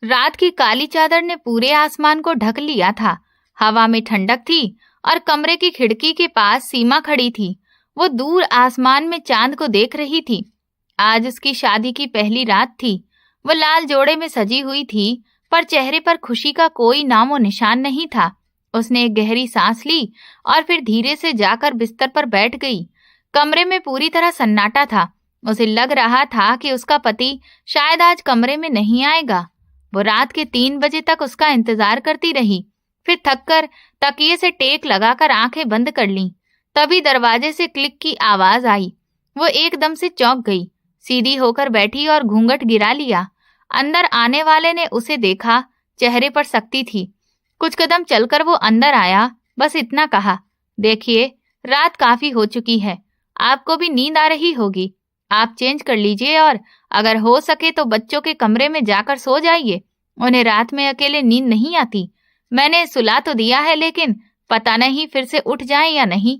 रात की काली चादर ने पूरे आसमान को ढक लिया था। हवा में ठंडक थी और कमरे की खिड़की के पास सीमा खड़ी थी। वो दूर आसमान में चांद को देख रही थी। आज उसकी शादी की पहली रात थी। वो लाल जोड़े में सजी हुई थी, पर चेहरे पर खुशी का कोई नामो निशान नहीं था। उसने एक गहरी सांस ली और फिर धीरे से जाकर बिस्तर पर बैठ गई। कमरे में पूरी तरह सन्नाटा था। उसे लग रहा था कि उसका पति शायद आज कमरे में नहीं आएगा। वो रात के 3 बजे तक उसका इंतजार करती रही। फिर थककर तकिए से टेक लगाकर आंखें बंद कर लीं। तभी दरवाजे से क्लिक की आवाज आई। वो एकदम से चौंक गई, सीधी होकर बैठी और घूंघट गिरा लिया। अंदर आने वाले ने उसे देखा। चेहरे पर सख्ती थी। कुछ कदम चलकर वो अंदर आया। बस इतना कहा, देखिए रात काफी हो चुकी है, आपको भी नींद आ रही होगी। आप चेंज कर लीजिए और अगर हो सके तो बच्चों के कमरे में जाकर सो जाइए। उन्हें रात में अकेले नींद नहीं आती। मैंने सुला तो दिया है, लेकिन पता नहीं फिर से उठ जाएं या नहीं।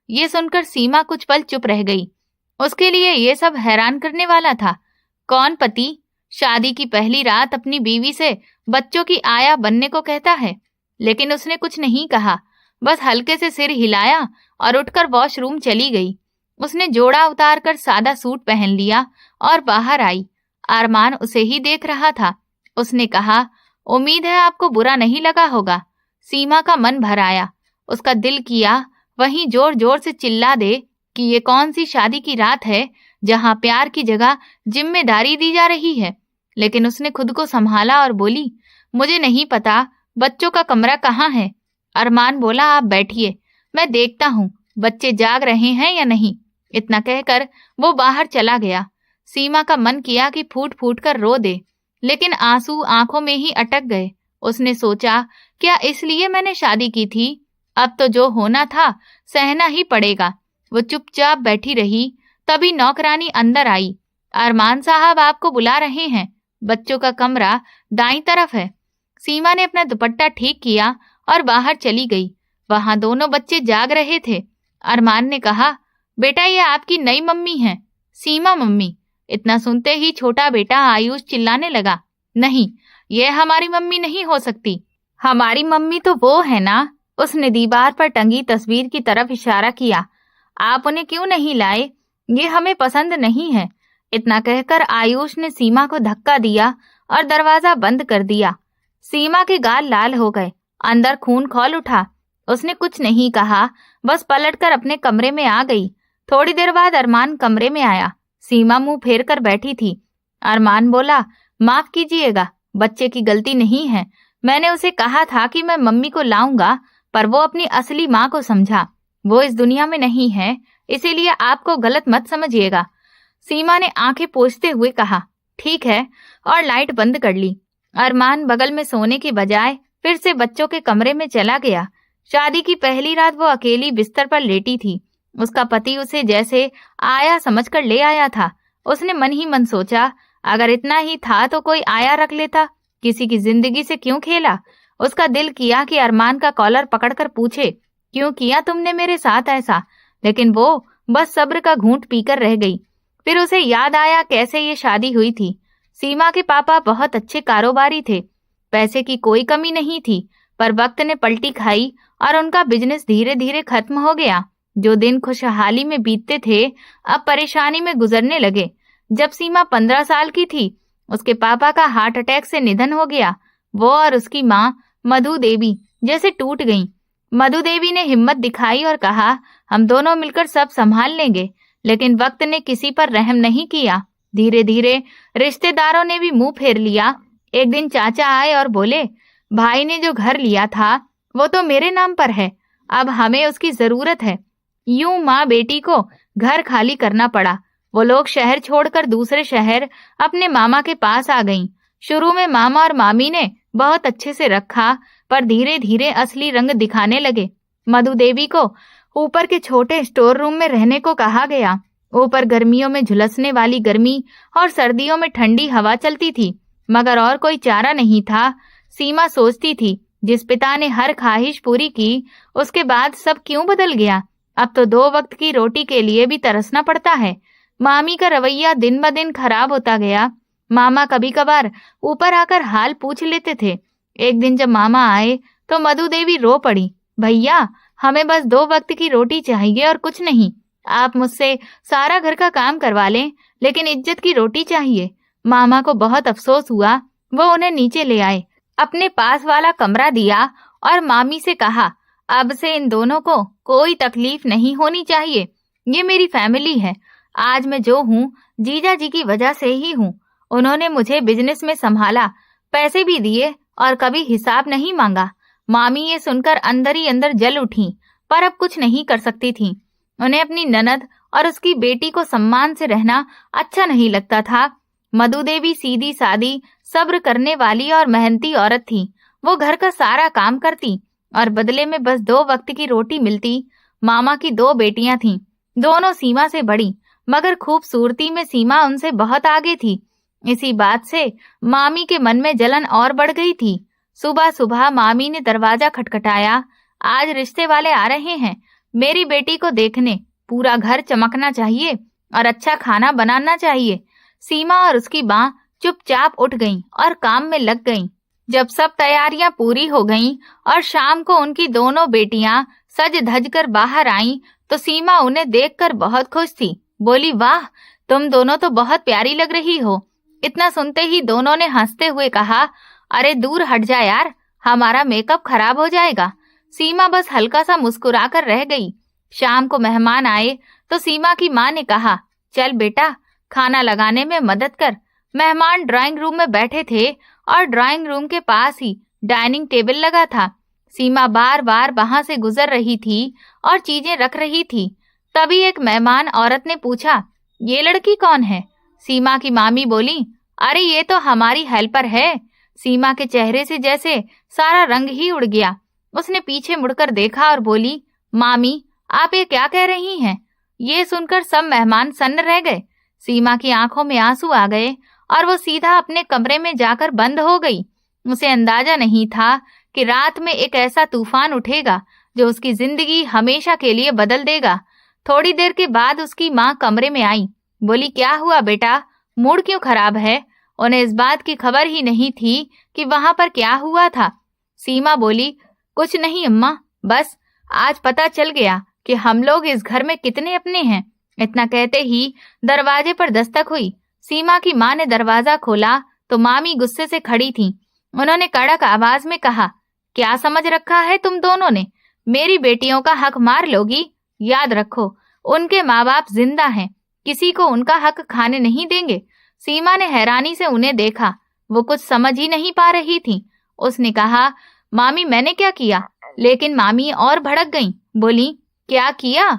ये सुनकर सीमा कुछ पल चुप रह गई। उसके लिए ये सब हैरान करने वाला था। कौन पति शादी की पहली रात अपनी बीवी से बच्चों की आया बनने को कहता है? लेकिन उसने कुछ नहीं कहा, बस हल्के से सिर हिलाया और उठकर वॉशरूम चली गई। उसने जोड़ा उतारकर सादा सूट पहन लिया और बाहर आई। अरमान उसे ही देख रहा था। उसने कहा, उम्मीद है आपको बुरा नहीं लगा होगा। सीमा का मन भर आया। उसका दिल किया वहीं जोर जोर से चिल्ला दे कि ये कौन सी शादी की रात है जहां प्यार की जगह जिम्मेदारी दी जा रही है। लेकिन उसने खुद को संभाला और बोली, मुझे नहीं पता बच्चों का कमरा कहाँ है। अरमान बोला, आप बैठिए, मैं देखता हूँ बच्चे जाग रहे हैं या नहीं। इतना कहकर वो बाहर चला गया। सीमा का मन किया कि फूट फूट कर रो दे, लेकिन आंसू आंखों में ही अटक गए। उसने सोचा, क्या इसलिए मैंने शादी की थी? अब तो जो होना था सहना ही पड़ेगा। वो चुपचाप बैठी रही। तभी नौकरानी अंदर आई। अरमान साहब आपको बुला रहे हैं, बच्चों का कमरा दाईं तरफ है। सीमा ने अपना दुपट्टा ठीक किया और बाहर चली गई। वहां दोनों बच्चे जाग रहे थे। अरमान ने कहा, बेटा ये आपकी नई मम्मी है, सीमा मम्मी। इतना सुनते ही छोटा बेटा आयुष चिल्लाने लगा, नहीं ये हमारी मम्मी नहीं हो सकती। हमारी मम्मी तो वो है ना। उसने दीवार पर टंगी तस्वीर की तरफ इशारा किया। आप उन्हें क्यों नहीं लाए? ये हमें पसंद नहीं है। इतना कहकर आयुष ने सीमा को धक्का दिया और दरवाजा बंद कर दिया। सीमा के गाल लाल हो गए, अंदर खून खौल उठा। उसने कुछ नहीं कहा, बस पलटकर अपने कमरे में आ गई। थोड़ी देर बाद अरमान कमरे में आया। सीमा मुंह फेर कर बैठी थी। अरमान बोला, माफ कीजिएगा, बच्चे की गलती नहीं है। मैंने उसे कहा था कि मैं मम्मी को लाऊंगा, पर वो अपनी असली माँ को समझा। वो इस दुनिया में नहीं है, इसीलिए आपको गलत मत समझिएगा। सीमा ने आंखें पोंछते हुए कहा, ठीक है, और लाइट बंद कर ली। अरमान बगल में सोने के बजाय फिर से बच्चों के कमरे में चला गया। शादी की पहली रात वो अकेली बिस्तर पर लेटी थी। उसका पति उसे जैसे आया समझकर ले आया था। उसने मन ही मन सोचा, अगर इतना ही था तो कोई आया रख लेता, किसी की जिंदगी से क्यों खेला। उसका दिल किया कि अरमान का कॉलर पकड़कर पूछे, क्यों किया तुमने मेरे साथ ऐसा? लेकिन वो बस सब्र का घूंट पीकर रह गई। फिर उसे याद आया कैसे ये शादी हुई थी। सीमा के पापा बहुत अच्छे कारोबारी थे, पैसे की कोई कमी नहीं थी, पर वक्त ने पलटी खाई और उनका बिजनेस धीरे धीरे खत्म हो गया। जो दिन खुशहाली में बीतते थे अब परेशानी में गुजरने लगे। जब सीमा 15 साल की थी, उसके पापा का हार्ट अटैक से निधन हो गया। वो और उसकी माँ मधु देवी जैसे टूट गईं। मधु देवी ने हिम्मत दिखाई और कहा, हम दोनों मिलकर सब संभाल लेंगे। लेकिन वक्त ने किसी पर रहम नहीं किया। धीरे धीरे रिश्तेदारों ने भी मुंह फेर लिया। एक दिन चाचा आए और बोले, भाई ने जो घर लिया था वो तो मेरे नाम पर है, अब हमें उसकी जरूरत है। यूं माँ बेटी को घर खाली करना पड़ा। वो लोग शहर छोड़कर दूसरे शहर अपने मामा के पास आ गईं। शुरू में मामा और मामी ने बहुत अच्छे से रखा, पर धीरे धीरे असली रंग दिखाने लगे। मधु देवी को ऊपर के छोटे स्टोर रूम में रहने को कहा गया। ऊपर गर्मियों में झुलसने वाली गर्मी और सर्दियों में ठंडी हवा चलती थी, मगर और कोई चारा नहीं था। सीमा सोचती थी, जिस पिता ने हर ख्वाहिश पूरी की, उसके बाद सब क्यों बदल गया। अब तो 2 वक्त की रोटी के लिए भी तरसना पड़ता है। मामी का रवैया दिन ब दिन खराब होता गया। मामा कभी कभार ऊपर आकर हाल पूछ लेते थे। एक दिन जब मामा आए तो मधु देवी रो पड़ी, भैया हमें बस 2 वक्त की रोटी चाहिए और कुछ नहीं। आप मुझसे सारा घर का काम करवा लें, लेकिन इज्जत की रोटी चाहिए। मामा को बहुत अफसोस हुआ। वो उन्हें नीचे ले आए, अपने पास वाला कमरा दिया और मामी से कहा, अब से इन दोनों को कोई तकलीफ नहीं होनी चाहिए। ये मेरी फैमिली है। आज मैं जो हूँ जीजा जी की वजह से ही हूँ। उन्होंने मुझे बिजनेस में संभाला, पैसे भी दिए और कभी हिसाब नहीं मांगा। मामी ये सुनकर अंदर ही अंदर जल उठी, पर अब कुछ नहीं कर सकती थी। उन्हें अपनी ननद और उसकी बेटी को सम्मान से रहना अच्छा नहीं लगता था। मधु देवी सीधी सादी, सब्र करने वाली और मेहनती औरत थी। वो घर का सारा काम करती और बदले में बस 2 वक्त की रोटी मिलती। मामा की 2 बेटियां थीं, दोनों सीमा से बड़ी, मगर खूबसूरती में सीमा उनसे बहुत आगे थी। इसी बात से मामी के मन में जलन और बढ़ गई थी। सुबह सुबह मामी ने दरवाजा खटखटाया। आज रिश्ते वाले आ रहे हैं, मेरी बेटी को देखने। पूरा घर चमकना चाहिए और अच्छा खाना बनाना चाहिए। सीमा और उसकी मां चुपचाप उठ गईं और काम में लग गईं। जब सब तैयारियां पूरी हो गईं और शाम को उनकी दोनों बेटियां सज धज कर बाहर आईं, तो सीमा उन्हें देखकर बहुत खुश थी। बोली, वाह, तुम दोनों तो बहुत प्यारी लग रही हो। इतना सुनते ही दोनों ने हंसते हुए कहा, अरे दूर हट जा यार, हमारा मेकअप खराब हो जाएगा। सीमा बस हल्का सा मुस्कुरा कर रह गई। शाम को मेहमान आए तो सीमा की माँ ने कहा, चल बेटा, खाना लगाने में मदद कर। मेहमान ड्राइंग रूम में बैठे थे और ड्राइंग रूम के पास ही डाइनिंग टेबल लगा था। सीमा बार बार वहां से गुजर रही थी और चीजें रख रही थी। तभी एक मेहमान औरत ने पूछा, ये लड़की कौन है? सीमा की मामी बोली, अरे ये तो हमारी हेल्पर है। सीमा के चेहरे से जैसे सारा रंग ही उड़ गया। उसने पीछे मुड़कर देखा और बोली, मामी आप ये क्या कह रही हैं? ये सुनकर सब मेहमान सन्न रह गए। सीमा की आंखों में आंसू आ गए और वो सीधा अपने कमरे में जाकर बंद हो गई। उसे अंदाजा नहीं था कि रात में एक ऐसा तूफान उठेगा जो उसकी जिंदगी हमेशा के लिए बदल देगा। थोड़ी देर के बाद उसकी माँ कमरे में आई। बोली, क्या हुआ बेटा, मूड क्यों खराब है? उन्हें इस बात की खबर ही नहीं थी कि वहां पर क्या हुआ था। सीमा बोली, कुछ नहीं अम्मा, बस आज पता चल गया कि हम लोग इस घर में कितने अपने हैं। इतना कहते ही दरवाजे पर दस्तक हुई। सीमा की माँ ने दरवाजा खोला तो मामी गुस्से से खड़ी थी। उन्होंने कड़क आवाज में कहा, क्या समझ रखा है तुम दोनों ने? मेरी बेटियों का हक मार लोगी? याद रखो, उनके माँ बाप जिंदा हैं, किसी को उनका हक खाने नहीं देंगे। सीमा ने हैरानी से उन्हें देखा। वो कुछ समझ ही नहीं पा रही थी। उसने कहा, मामी मैंने क्या किया? लेकिन मामी और भड़क गईं। बोली, क्या किया?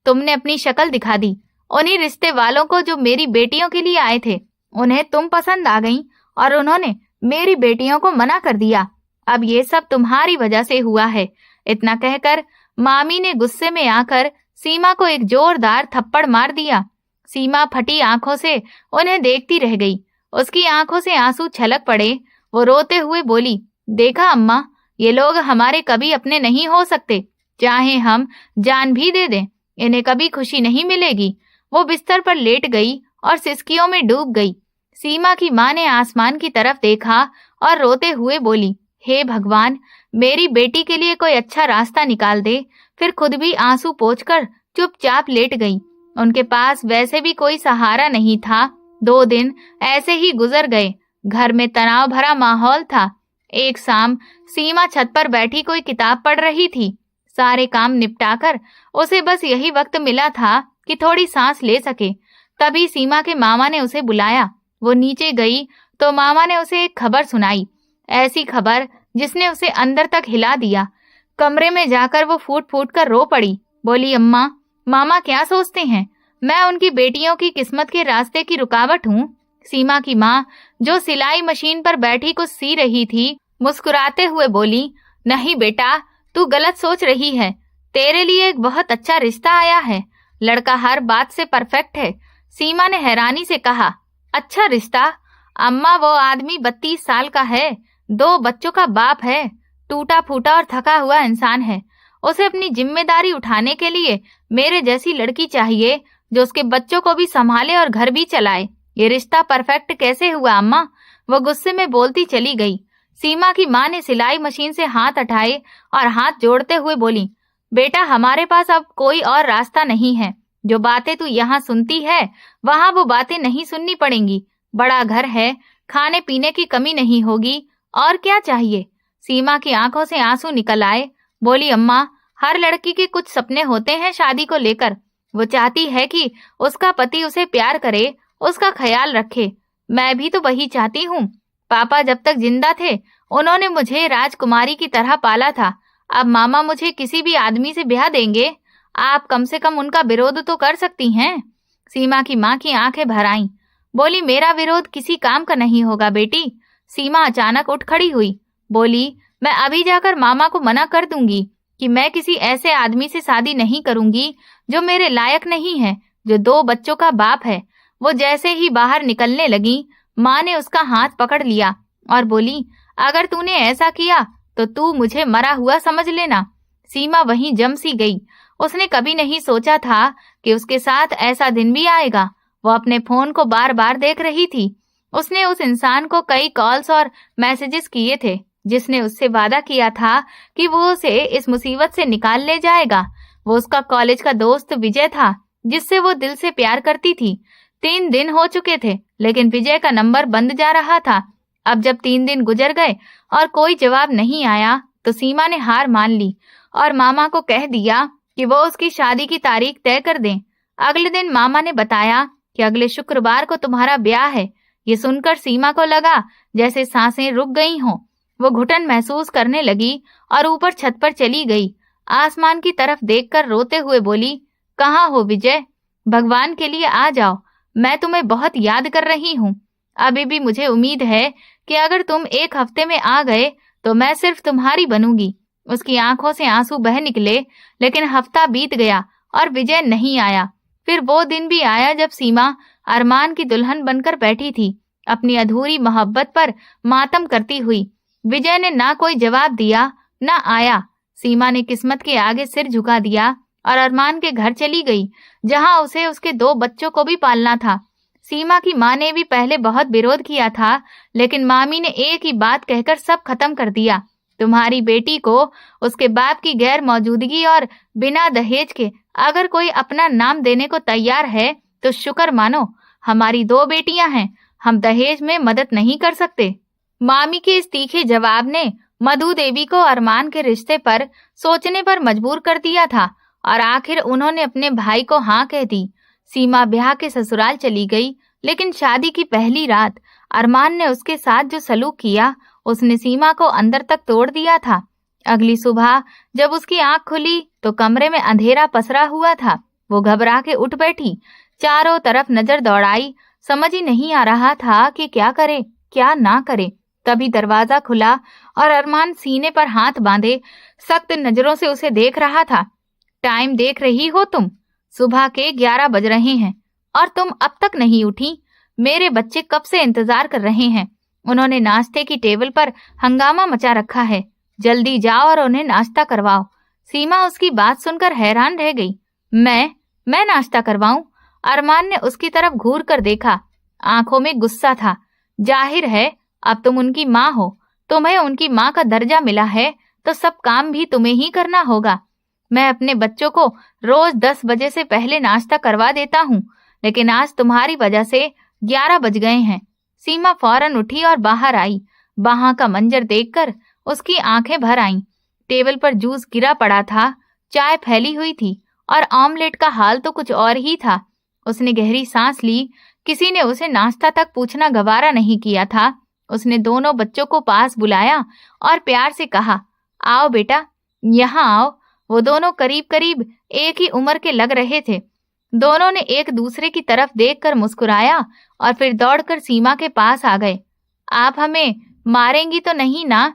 तुमने अपनी शक्ल दिखा दी। उन्हीं रिश्ते वालों को जो मेरी बेटियों के लिए आए थे, उन्हें तुम पसंद आ गईं और उन्होंने मेरी बेटियों को मना कर दिया। अब ये सब तुम्हारी वजह से हुआ है। इतना कहकर मामी ने गुस्से में आकर सीमा को एक जोरदार थप्पड़ मार दिया। सीमा फटी आंखों से उन्हें देखती रह गई। उसकी आंखों से आंसू छलक पड़े। वो रोते हुए बोली, देखा अम्मा, ये लोग हमारे कभी अपने नहीं हो सकते, चाहे हम जान भी दे दें, इन्हें कभी खुशी नहीं मिलेगी। वो बिस्तर पर लेट गई और सिसकियों में डूब गई। सीमा की माँ ने आसमान की तरफ देखा और रोते हुए बोली, हे भगवान, मेरी बेटी के लिए कोई अच्छा रास्ता निकाल दे। फिर खुद भी आंसू पोंछकर चुपचाप लेट गई। उनके पास वैसे भी कोई सहारा नहीं था। 2 दिन ऐसे ही गुजर गए। घर में तनाव भरा माहौल था। एक शाम सीमा छत पर बैठी कोई किताब पढ़ रही थी। सारे काम निपटाकर उसे बस यही वक्त मिला था कि थोड़ी सांस ले सके। तभी सीमा के मामा ने उसे बुलाया। वो नीचे गई तो मामा ने उसे एक खबर सुनाई, ऐसी खबर जिसने उसे अंदर तक हिला दिया। कमरे में जाकर वो फूट फूट कर रो पड़ी। बोली, अम्मा, मामा क्या सोचते हैं? मैं उनकी बेटियों की किस्मत के रास्ते की रुकावट हूँ? सीमा की माँ, जो सिलाई मशीन पर बैठी कुछ सी रही थी, मुस्कुराते हुए बोली, नहीं बेटा, तू गलत सोच रही है। तेरे लिए एक बहुत अच्छा रिश्ता आया है। लड़का हर बात से परफेक्ट है। सीमा ने हैरानी से कहा, अच्छा रिश्ता? अम्मा, वो आदमी 32 साल का है, 2 बच्चों का बाप है, टूटा फूटा और थका हुआ इंसान है। उसे अपनी जिम्मेदारी उठाने के लिए मेरे जैसी लड़की चाहिए जो उसके बच्चों को भी संभाले और घर भी चलाए। ये रिश्ता परफेक्ट कैसे हुआ अम्मा? वो गुस्से में बोलती चली गई। सीमा की माँ ने सिलाई मशीन से हाथ हटाए और हाथ जोड़ते हुए बोली, बेटा हमारे पास अब कोई और रास्ता नहीं है। जो बातें तू यहाँ सुनती है वहाँ वो बातें नहीं सुननी पड़ेंगी। बड़ा घर है, खाने पीने की कमी नहीं होगी, और क्या चाहिए? सीमा की आंखों से आंसू निकल आए। बोली, अम्मा हर लड़की के कुछ सपने होते हैं शादी को लेकर। वो चाहती है कि उसका पति उसे प्यार करे, उसका ख्याल रखे। मैं भी तो वही चाहती हूँ। पापा जब तक जिंदा थे उन्होंने मुझे राजकुमारी की तरह पाला था। अब मामा मुझे किसी भी आदमी से ब्याह देंगे, आप कम से कम उनका विरोध तो कर सकती हैं। सीमा की माँ की आंखें भर आईं। बोली, मेरा विरोध किसी काम का नहीं होगा बेटी। सीमा अचानक उठ खड़ी हुई। बोली, मैं अभी जाकर मामा को मना कर दूंगी कि मैं किसी ऐसे आदमी से शादी नहीं करूंगी जो मेरे लायक नहीं है, जो 2 बच्चों का बाप है। वो जैसे ही बाहर निकलने लगी, माँ ने उसका हाथ पकड़ लिया और बोली, अगर तूने ऐसा किया तो तू मुझे मरा हुआ समझ लेना। सीमा वहीं जम सी गई। उसने कभी नहीं सोचा था कि उसके साथ ऐसा दिन भी आएगा। वो अपने फोन को बार बार देख रही थी। उसने उस इंसान को कई कॉल्स और मैसेजेस किए थे जिसने उससे वादा किया था कि वो उसे इस मुसीबत से निकाल ले जाएगा। वो उसका कॉलेज का दोस्त विजय था, जिससे वो दिल से प्यार करती थी। 3 दिन हो चुके थे, लेकिन विजय का नंबर बंद जा रहा था। अब जब 3 दिन गुजर गए और कोई जवाब नहीं आया, तो सीमा ने हार मान ली और मामा को कह दिया कि वो उसकी शादी की तारीख तय कर दें। अगले दिन मामा ने बताया कि अगले शुक्रवार को तुम्हारा ब्याह है। ये सुनकर सीमा को लगा जैसे सांसें रुक गई हों। वो घुटन महसूस करने लगी और ऊपर छत पर चली गई। आसमान की तरफ देखकर रोते हुए बोली, कहाँ हो विजय? भगवान के लिए आ जाओ, मैं तुम्हें बहुत याद कर रही हूँ। अभी भी मुझे उम्मीद है कि अगर तुम 1 हफ्ते में आ गए तो मैं सिर्फ तुम्हारी बनूंगी। उसकी आंखों से आंसू बह निकले, लेकिन हफ्ता बीत गया और विजय नहीं आया। फिर वो दिन भी आया जब सीमा अरमान की दुल्हन बनकर बैठी थी, अपनी अधूरी मोहब्बत पर मातम करती हुई। विजय ने ना कोई जवाब दिया, ना आया। सीमा ने किस्मत के आगे सिर झुका दिया और अरमान के घर चली गई, जहां उसे उसके 2 बच्चों को भी पालना था। सीमा की माँ ने भी पहले बहुत विरोध किया था, लेकिन मामी ने एक ही बात कहकर सब खत्म कर दिया। तुम्हारी बेटी को उसके बाप की गैर मौजूदगी और बिना दहेज के अगर कोई अपना नाम देने को तैयार है तो शुक्र मानो। हमारी 2 बेटियां हैं, हम दहेज में मदद नहीं कर सकते। मामी के इस तीखे जवाब ने मधु देवी को अरमान के रिश्ते पर सोचने पर मजबूर कर दिया था और आखिर उन्होंने अपने भाई को हाँ कह दी। सीमा ब्याह के ससुराल चली गई, लेकिन शादी की पहली रात अरमान ने उसके साथ जो सलूक किया, उसने सीमा को अंदर तक तोड़ दिया था। अगली सुबह जब उसकी आंख खुली तो कमरे में अंधेरा पसरा हुआ था। वो घबरा के उठ बैठी, चारों तरफ नजर दौड़ाई। समझ ही नहीं आ रहा था कि क्या करे क्या ना करे। तभी दरवाजा खुला और अरमान सीने पर हाथ बांधे सख्त नजरों से उसे देख रहा था। टाइम देख रही हो तुम? सुबह के 11 बज रहे हैं और तुम अब तक नहीं उठी। मेरे बच्चे कब से इंतजार कर रहे हैं। उन्होंने नाश्ते की टेबल पर हंगामा मचा रखा है। जल्दी जाओ और उन्हें नाश्ता करवाओ। सीमा उसकी बात सुनकर हैरान रह गई। मैं नाश्ता करवाऊं? अरमान ने उसकी तरफ घूर कर देखा। आंखों में गुस्सा था। जाहिर है अब तुम उनकी माँ हो, तुम्हें उनकी माँ का दर्जा मिला है तो सब काम भी तुम्हें ही करना होगा। मैं अपने बच्चों को रोज 10 बजे से पहले नाश्ता करवा देता हूँ, लेकिन आज तुम्हारी वजह से 11 बज गए हैं। सीमा फौरन उठी और बाहर आई। वहां का मंजर देखकर उसकी आंखें भर आईं। टेबल पर जूस गिरा पड़ा था, चाय फैली हुई थी और ऑमलेट का हाल तो कुछ और ही था। उसने गहरी सांस ली। किसी ने उसे नाश्ता तक पूछना गवारा नहीं किया था। उसने दोनों बच्चों को पास बुलाया और प्यार से कहा, आओ बेटा, यहाँ आओ। वो दोनों करीब करीब एक ही उम्र के लग रहे थे। दोनों ने एक दूसरे की तरफ देखकर मुस्कुराया और फिर दौड़कर सीमा के पास आ गए। आप हमें मारेंगी तो नहीं ना?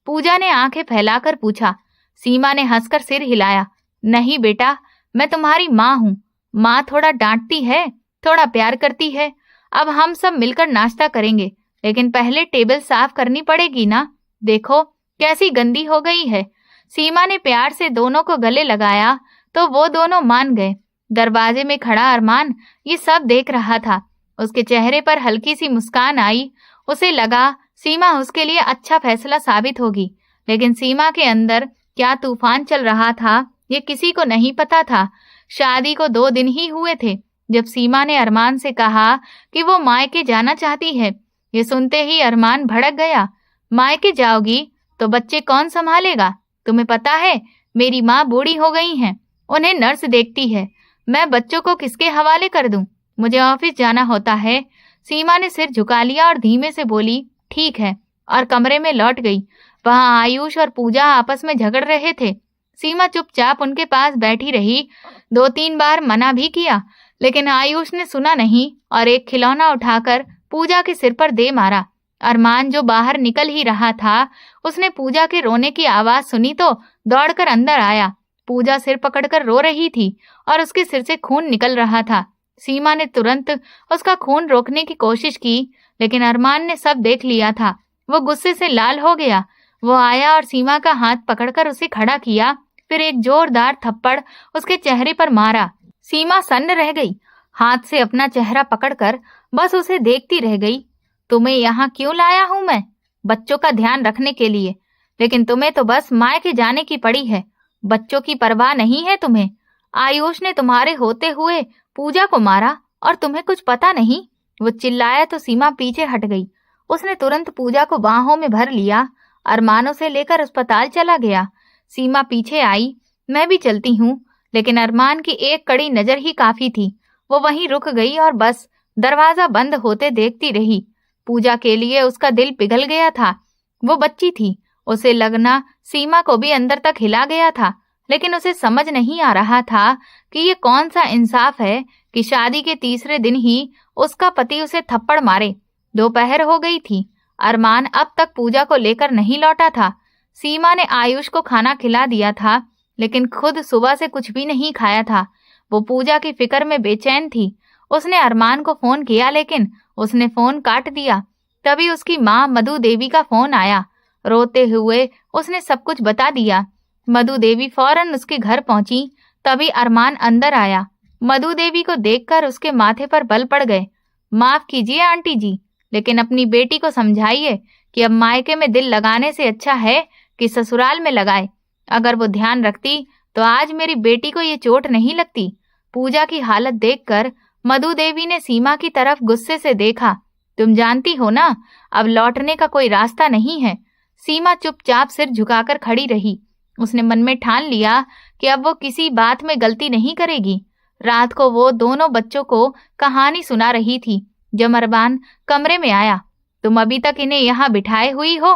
पूजा ने आंखें फैलाकर पूछा। सीमा ने हंसकर सिर हिलाया। नहीं बेटा, मैं तुम्हारी माँ हूँ। माँ थोड़ा डांटती है, थोड़ा प्यार करती है। अब हम सब मिलकर नाश्ता करेंगे, लेकिन पहले टेबल साफ करनी पड़ेगी ना। देखो कैसी गंदी हो गई है। सीमा ने प्यार से दोनों को गले लगाया तो वो दोनों मान गए। दरवाजे में खड़ा अरमान ये सब देख रहा था। उसके चेहरे पर हल्की सी मुस्कान आई। उसे लगा सीमा उसके लिए अच्छा फैसला साबित होगी, लेकिन सीमा के अंदर क्या तूफान चल रहा था ये किसी को नहीं पता था। शादी को 2 दिन ही हुए थे जब सीमा ने अरमान से कहा कि वो मायके जाना चाहती है। ये सुनते ही अरमान भड़क गया। मायके जाओगी तो बच्चे कौन संभालेगा? तुम्हें पता है मेरी माँ बूढ़ी हो गई हैं, उन्हें नर्स देखती है। मैं बच्चों को किसके हवाले कर दूं? मुझे ऑफिस जाना होता है। सीमा ने सिर झुका लिया और धीमे से बोली, ठीक है, और कमरे में लौट गई। वहां आयुष और पूजा आपस में झगड़ रहे थे। सीमा चुपचाप उनके पास बैठी रही। 2-3 बार मना भी किया, लेकिन आयुष ने सुना नहीं और एक खिलौना उठाकर पूजा के सिर पर दे मारा। अरमान जो बाहर निकल ही रहा था, उसने पूजा के रोने की आवाज सुनी तो दौड़कर अंदर आया। पूजा सिर पकड़कर रो रही थी और उसके सिर से खून निकल रहा था। सीमा ने तुरंत उसका खून रोकने की कोशिश की, लेकिन अरमान ने सब देख लिया था। वो गुस्से से लाल हो गया। वो आया और सीमा का हाथ पकड़कर उसे खड़ा किया, फिर एक जोरदार थप्पड़ उसके चेहरे पर मारा। सीमा सन्न रह गई, हाथ से अपना चेहरा पकड़कर बस उसे देखती रह गई। तुम्हें यहाँ क्यों लाया हूँ मैं? बच्चों का ध्यान रखने के लिए, लेकिन तुम्हें तो बस मायके जाने की पड़ी है। बच्चों की परवाह नहीं है तुम्हें। आयुष ने तुम्हारे होते हुए पूजा को मारा और तुम्हें कुछ पता नहीं। वो चिल्लाया तो सीमा पीछे हट गई। उसने तुरंत पूजा को बाहों में भर लिया। अरमानों से लेकर अस्पताल चला गया। सीमा पीछे आई। मैं भी चलती हूँ, लेकिन अरमान की एक कड़ी नजर ही काफी थी। वो वहीं रुक गई और बस दरवाजा बंद होते देखती रही। पूजा के लिए उसका दिल पिघल गया था। वो बच्ची थी, उसे लगना सीमा को भी अंदर तक हिला गया था, लेकिन उसे समझ नहीं आ रहा था कि ये कौन सा इंसाफ है कि शादी के तीसरे दिन ही उसका पति उसे थप्पड़ मारे। दोपहर हो गई थी। अरमान अब तक पूजा को लेकर नहीं लौटा था। सीमा ने आयुष को खाना खिला दिया था, लेकिन खुद सुबह से कुछ भी नहीं खाया था। वो पूजा की फिक्र में बेचैन थी। उसने अरमान को फोन किया, लेकिन उसने फोन काट दिया। तभी उसकी माँ मधु देवी का फोन आया। रोते हुए उसने सब कुछ बता दिया। मधु देवी फौरन उसके घर पहुंची। तभी अरमान अंदर आया। मधु देवी को देखकर उसके माथे पर बल पड़ गए। माफ कीजिए आंटी जी, लेकिन अपनी बेटी को समझाइए कि अब मायके में दिल लगाने से अच्छा है कि ससुराल में लगाए। अगर वो ध्यान रखती तो आज मेरी बेटी को ये चोट नहीं लगती। पूजा की हालत देखकर मधु देवी ने सीमा की तरफ गुस्से से देखा। तुम जानती हो ना, अब लौटने का कोई रास्ता नहीं है। सीमा चुपचाप सिर झुकाकर खड़ी रही। उसने मन में ठान लिया कि अब वो किसी बात में गलती नहीं करेगी। रात को वो दोनों बच्चों को कहानी सुना रही थी जब अरमान कमरे में आया। तुम अभी तक इन्हें यहाँ बिठाए हुई हो,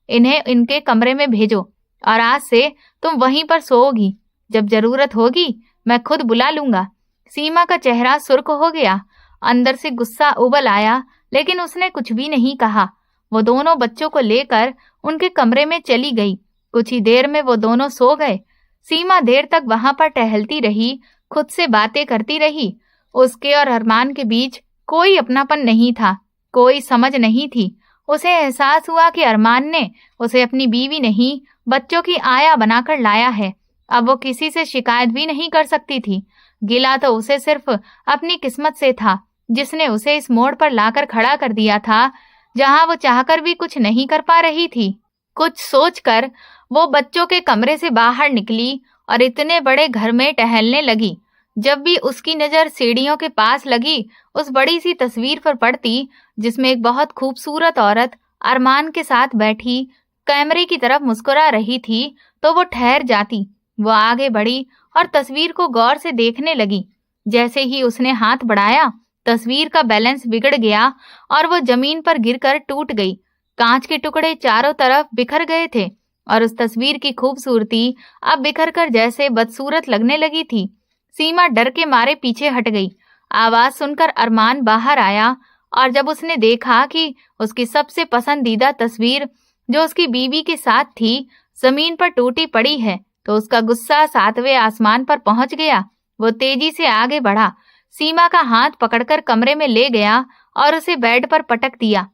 इन्हें इनके कमरे में भेजो और आज से तुम वहीं पर सोओगी। जब जरूरत होगी मैं खुद बुला लूंगा। सीमा का चेहरा सुर्ख हो गया। अंदर से गुस्सा उबल आया, लेकिन उसने कुछ भी नहीं कहा। वो दोनों बच्चों को लेकर उनके कमरे में चली गई। कुछ ही देर में वो दोनों सो गए। सीमा देर तक वहां पर टहलती रही, खुद से बातें करती रही। उसके और अरमान के बीच कोई अपनापन नहीं था, कोई समझ नहीं थी। उसे एहसास हुआ कि अरमान ने उसे अपनी बीवी नहीं, बच्चों की आया बनाकर लाया है। अब वो किसी से शिकायत भी नहीं कर सकती थी। गिला तो उसे सिर्फ अपनी किस्मत से था, जिसने उसे इस मोड़ पर लाकर खड़ा कर दिया था जहां वो चाहकर भी कुछ नहीं कर पा रही थी। कुछ सोचकर वो बच्चों के कमरे से बाहर निकली और इतने बड़े घर में टहलने लगी। जब भी उसकी नजर सीढ़ियों के पास लगी, उस बड़ी सी तस्वीर पर पड़ती जिसमें एक बहुत खूबसूरत औरत अरमान के साथ बैठी कैमरे की तरफ मुस्कुरा रही थी, तो वो ठहर जाती। वो आगे बढ़ी और तस्वीर को गौर से देखने लगी। जैसे ही उसने हाथ बढ़ाया, तस्वीर का बैलेंस बिगड़ गया और वो जमीन पर गिरकर टूट गई। कांच के टुकड़े चारों तरफ बिखर गए थे और उस तस्वीर की खूबसूरती अब बिखर कर जैसे बदसूरत लगने लगी थी। सीमा डर के मारे पीछे हट गई। आवाज सुनकर अरमान बाहर आया और जब उसने देखा कि उसकी सबसे पसंदीदा तस्वीर जो उसकी बीवी के साथ थी जमीन पर टूटी पड़ी है, तो उसका गुस्सा 7वें आसमान पर पहुंच गया। वो तेजी से आगे बढ़ा, सीमा का हाथ पकड़कर कमरे में ले गया और उसे बेड पर पटक दिया।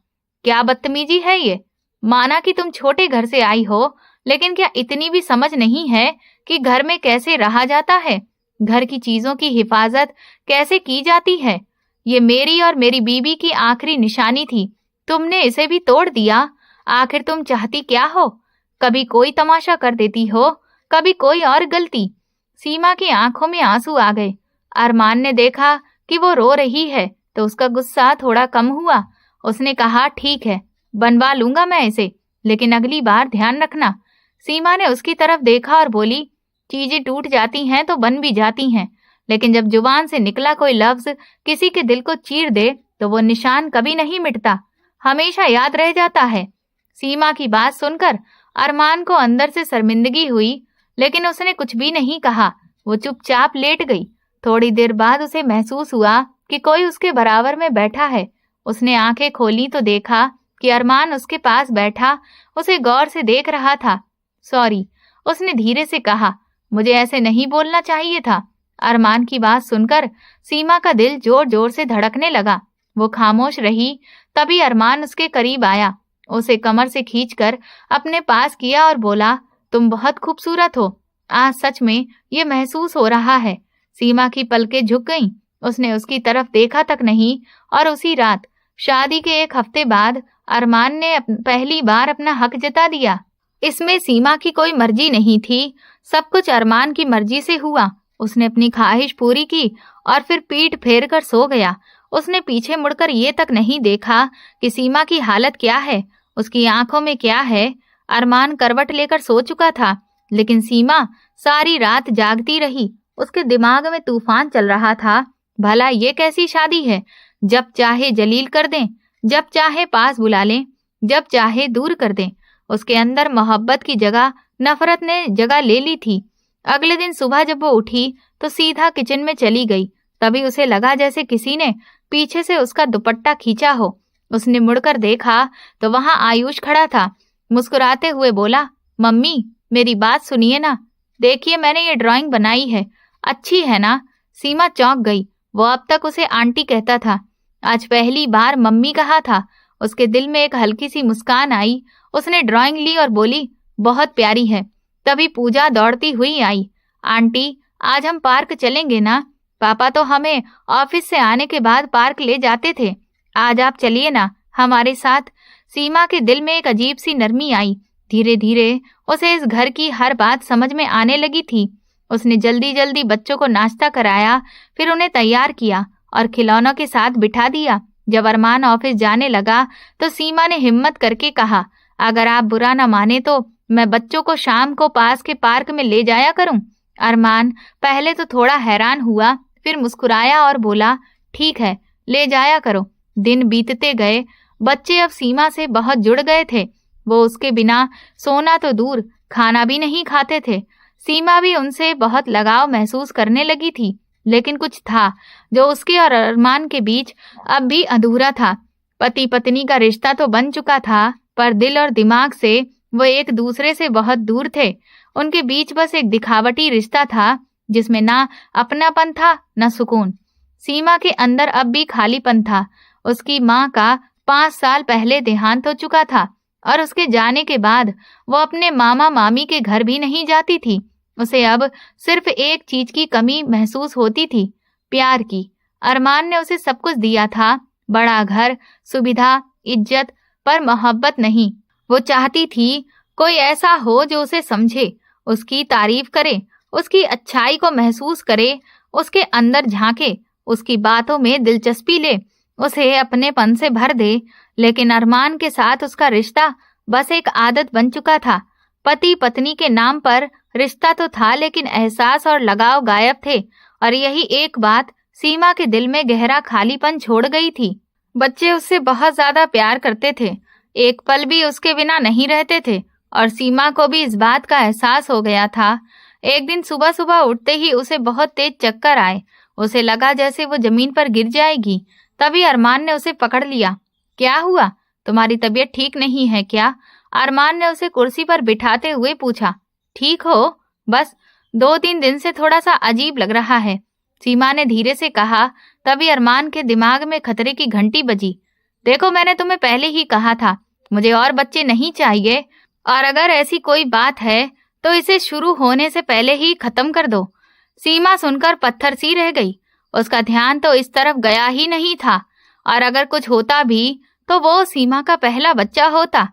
क्या बदतमीजी है ये? माना कि तुम छोटे घर से आई हो, लेकिन क्या इतनी भी समझ नहीं है कि घर में कैसे रहा जाता है, घर की चीजों की हिफाजत कैसे की जाती है? ये मेरी और मेरी बीबी की आखिरी निशानी थी, तुमने इसे भी तोड़ दिया। आखिर तुम चाहती क्या हो? कभी कोई तमाशा कर देती हो, कभी कोई और गलती। सीमा की आंखों में आंसू आ गए। अरमान ने देखा कि वो रो रही है तो उसका गुस्सा थोड़ा कम हुआ। उसने कहा, ठीक है, बनवा लूंगा मैं इसे, लेकिन अगली बार ध्यान रखना। सीमा ने उसकी तरफ देखा और बोली, चीजें टूट जाती हैं तो बन भी जाती हैं, लेकिन जब जुबान से निकला कोई लफ्ज किसी के दिल को चीर दे तो वो निशान कभी नहीं मिटता, हमेशा याद रह जाता है। सीमा की बात सुनकर अरमान को अंदर से शर्मिंदगी हुई, लेकिन उसने कुछ भी नहीं कहा। वो चुपचाप लेट गई। थोड़ी देर बाद उसे महसूस हुआ कि कोई उसके बराबर में बैठा है। उसने आंखें खोली तो देखा कि अरमान उसके पास बैठा उसे गौर से देख रहा था। सॉरी, उसने धीरे से कहा, मुझे ऐसे नहीं बोलना चाहिए था। अरमान की बात सुनकर सीमा का दिल जोर जोर से धड़कने लगा। वो खामोश रही। तभी अरमान उसके करीब आया, उसे कमर से खींचकर अपने पास किया और बोला, तुम बहुत खूबसूरत हो। आज सच में ये महसूस हो रहा है। सीमा की पलकें झुक गईं। उसने उसकी तरफ देखा तक नहीं और उसी रात शादी के एक हफ्ते बाद अरमान ने पहली बार अपना हक जता दिया। इसमें सीमा की कोई मर्जी नहीं थी, सब कुछ अरमान की मर्जी से हुआ। उसने अपनी ख्वाहिश पूरी की और फिर पीठ फेर कर सो गया। उसने पीछे मुड़कर ये तक नहीं देखा कि सीमा की हालत क्या है, उसकी आंखों में क्या है। अरमान करवट लेकर सो चुका था, लेकिन सीमा सारी रात जागती रही। उसके दिमाग में तूफान चल रहा था। भला ये कैसी शादी है, जब चाहे जलील कर दें, जब चाहे पास बुला लें, जब चाहे दूर कर दें। उसके अंदर मोहब्बत की जगह नफरत ने जगह ले ली थी। अगले दिन सुबह जब वो उठी तो सीधा किचन में चली गई। तभी उसे लगा जैसे किसी ने पीछे से उसका दुपट्टा खींचा हो। उसने मुड़कर देखा तो वहां आयुष खड़ा था। मुस्कुराते हुए बोला, मम्मी मेरी बात सुनिए ना, देखिए मैंने ये ड्राइंग बनाई है, अच्छी है ना? सीमा चौंक गई। वो अब तक उसे आंटी कहता था, आज पहली बार मम्मी कहा था। उसके दिल में एक हल्की सी मुस्कान आई। उसने ड्राइंग ली और बोली, बहुत प्यारी है। तभी पूजा दौड़ती हुई आई, आंटी आज हम पार्क चलेंगे ना? पापा तो हमें ऑफिस से आने के बाद पार्क ले जाते थे, आज आप चलिए ना हमारे साथ। सीमा के दिल में एक अजीब सी नरमी आई। धीरे धीरे उसे इस घर की हर बात समझ में आने लगी थी। उसने जल्दी जल्दी बच्चों को नाश्ता कराया, फिर उन्हें तैयार किया और खिलौनों के साथ बिठा दिया। जब अरमान ऑफिस जाने लगा तो सीमा ने हिम्मत करके कहा, अगर आप बुरा न माने तो मैं बच्चों को शाम को पास के पार्क में ले जाया करूं। अरमान पहले तो थोड़ा हैरान हुआ, फिर मुस्कुराया और बोला, ठीक है, ले जाया करो। दिन बीतते गए। बच्चे अब सीमा से बहुत जुड़ गए थे। वो उसके बिना सोना तो दूर, खाना भी नहीं खाते थे। सीमा भी उनसे बहुत लगाव महसूस करने लगी थी, लेकिन कुछ था जो उसके और अरमान के बीच अब भी अधूरा था। पति पत्नी का रिश्ता तो बन चुका था, पर दिल और दिमाग से वो एक दूसरे से बहुत दूर थे। उनके बीच बस एक दिखावटी रिश्ता था, जिसमें ना अपनापन था न सुकून। सीमा के अंदर अब भी खालीपन था। उसकी माँ का 5 साल पहले देहांत हो चुका था और उसके जाने के बाद वो अपने मामा मामी के घर भी नहीं जाती थी। उसे अब सिर्फ एक चीज की कमी महसूस होती थी, प्यार की। अरमान ने उसे सब कुछ दिया था, बड़ा घर, सुविधा, इज्जत, पर मोहब्बत नहीं। वो चाहती थी कोई ऐसा हो जो उसे समझे, उसकी तारीफ करे, उसकी अच्छाई को महसूस करे, उसके अंदर झांके, उसकी बातों में दिलचस्पी ले, उसे अपनेपन से भर दे। लेकिन अरमान के साथ उसका रिश्ता बस एक आदत बन चुका था। पति पत्नी के नाम पर रिश्ता तो था, लेकिन एहसास और लगाव गायब थे। और यही एक बात सीमा के दिल में गहरा खालीपन छोड़ गई थी। बच्चे उससे बहुत ज्यादा प्यार करते थे, एक पल भी उसके बिना नहीं रहते थे, और सीमा को भी इस बात का एहसास हो गया था। एक दिन सुबह सुबह उठते ही उसे बहुत तेज चक्कर आए। उसे लगा जैसे वो जमीन पर गिर जाएगी। तभी अरमान ने उसे पकड़ लिया। क्या हुआ, तुम्हारी तबीयत ठीक नहीं है क्या? अरमान ने उसे कुर्सी पर बिठाते हुए पूछा। ठीक हो, बस 2-3 दिन से थोड़ा सा अजीब लग रहा है, सीमा ने धीरे से कहा। तभी अरमान के दिमाग में खतरे की घंटी बजी। देखो, मैंने तुम्हें पहले ही कहा था, मुझे और बच्चे नहीं चाहिए, और अगर ऐसी कोई बात है तो इसे शुरू होने से पहले ही खत्म कर दो। सीमा सुनकर पत्थर सी रह गई। उसका ध्यान तो इस तरफ गया ही नहीं था, और अगर कुछ होता भी तो वो सीमा का पहला बच्चा होता।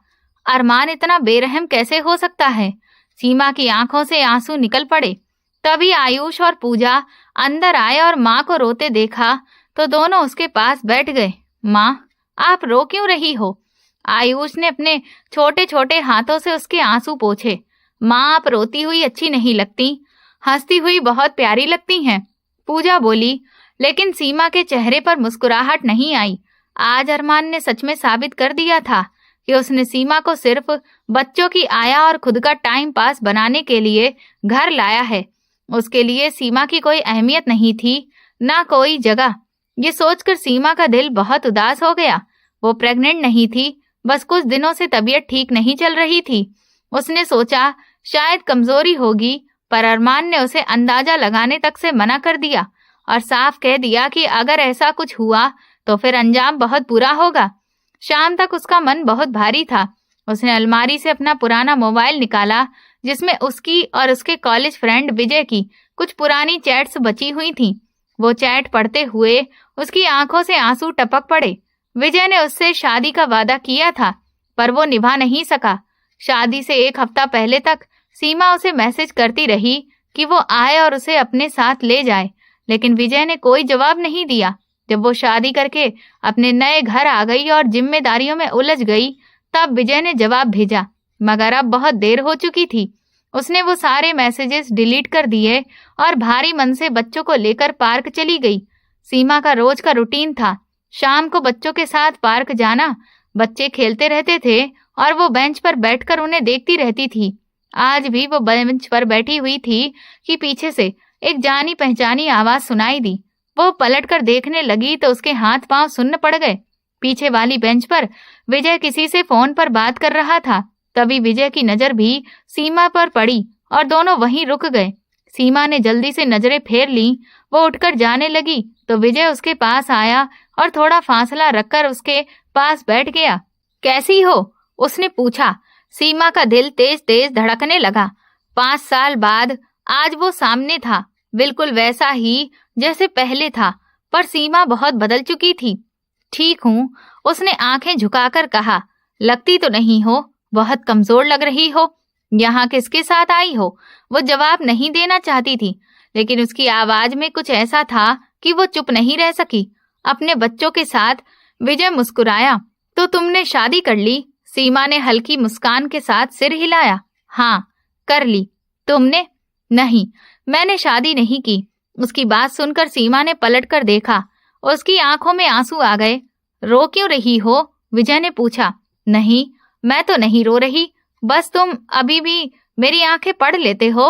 अरमान इतना बेरहम कैसे हो सकता है? सीमा की आंखों से आंसू निकल पड़े। तभी आयुष और पूजा अंदर आए और माँ को रोते देखा तो दोनों उसके पास बैठ गए। माँ, आप रो क्यों रही हो? आयुष ने अपने छोटे छोटे हाथों से उसके आंसू पोंछे। माँ, आप रोती हुई अच्छी नहीं लगती, हंसती हुई बहुत प्यारी लगती हैं, पूजा बोली। लेकिन सीमा के चेहरे पर मुस्कुराहट नहीं आई। आज अरमान ने सच में साबित कर दिया था कि उसने सीमा को सिर्फ बच्चों की आया और खुद का टाइम पास बनाने के लिए घर लाया है। उसके लिए सीमा की कोई अहमियत नहीं थी, ना कोई जगह। ये सोचकर सीमा का दिल बहुत उदास हो गया। वो प्रेग्नेंट नहीं थी, बस कुछ दिनों से तबीयत ठीक नहीं चल रही थी। उसने सोचा शायद कमजोरी होगी, पर अरमान ने उसे अंदाजा लगाने तक से मना कर दिया और साफ कह दिया कि अगर ऐसा कुछ हुआ तो फिर अंजाम बहुत बुरा होगा। शाम तक उसका मन बहुत भारी था। उसने अलमारी से अपना पुराना मोबाइल निकाला जिसमें उसकी और उसके कॉलेज फ्रेंड विजय की कुछ पुरानी चैट्स बची हुई थीं। वो चैट पढ़ते हुए उसकी आंखों से आंसू टपक पड़े। विजय ने उससे शादी का वादा किया था, पर वो निभा नहीं सका। शादी से एक हफ्ता पहले तक सीमा उसे मैसेज करती रही कि वो आए और उसे अपने साथ ले जाए, लेकिन विजय ने कोई जवाब नहीं दिया। जब वो शादी करके अपने नए घर आ गई और जिम्मेदारियों में उलझ गई, तब विजय ने जवाब भेजा, मगर अब बहुत देर हो चुकी थी। उसने वो सारे मैसेजेस डिलीट कर दिए और भारी मन से बच्चों को लेकर पार्क चली गई। सीमा का रोज का रूटीन था शाम को बच्चों के साथ पार्क जाना। बच्चे खेलते रहते थे और वो बेंच पर बैठकर उन्हें देखती रहती थी। आज भी वो बेंच पर बैठी हुई थी कि पीछे से एक जानी पहचानी आवाज सुनाई दी। वो पलटकर देखने लगी तो उसके हाथ पांव सुन्न पड़ गए। पीछे वाली बेंच पर विजय किसी से फोन पर बात कर रहा था। तभी विजय की नजर भी सीमा पर पड़ी और दोनों वहीं रुक गए। सीमा ने जल्दी से नजरें फेर ली। वो उठकर जाने लगी तो विजय उसके पास आया और थोड़ा फासला रखकर उसके पास बैठ गया। कैसी हो? उसने पूछा। सीमा का दिल तेज तेज धड़कने लगा। 5 साल बाद आज वो सामने था, बिल्कुल वैसा ही जैसे पहले था, पर सीमा बहुत बदल चुकी थी। ठीक हूँ, उसने आंखें झुकाकर कहा। लगती तो नहीं हो, बहुत कमजोर लग रही हो। यहाँ किसके साथ आई हो? वो जवाब नहीं देना चाहती थी, लेकिन उसकी आवाज में कुछ ऐसा था कि वो चुप नहीं रह सकी। अपने बच्चों के साथ। विजय मुस्कुराया। तो तुमने शादी कर ली? सीमा ने हल्की मुस्कान के साथ सिर हिलाया। हाँ, कर ली। तुमने? नहीं, मैंने शादी नहीं की। उसकी बात सुनकर सीमा ने पलटकर देखा। उसकी आंखों में आंसू आ गए। रो क्यों रही हो? विजय ने पूछा। नहीं, मैं तो नहीं रो रही, बस तुम अभी भी मेरी आंखें पढ़ लेते हो।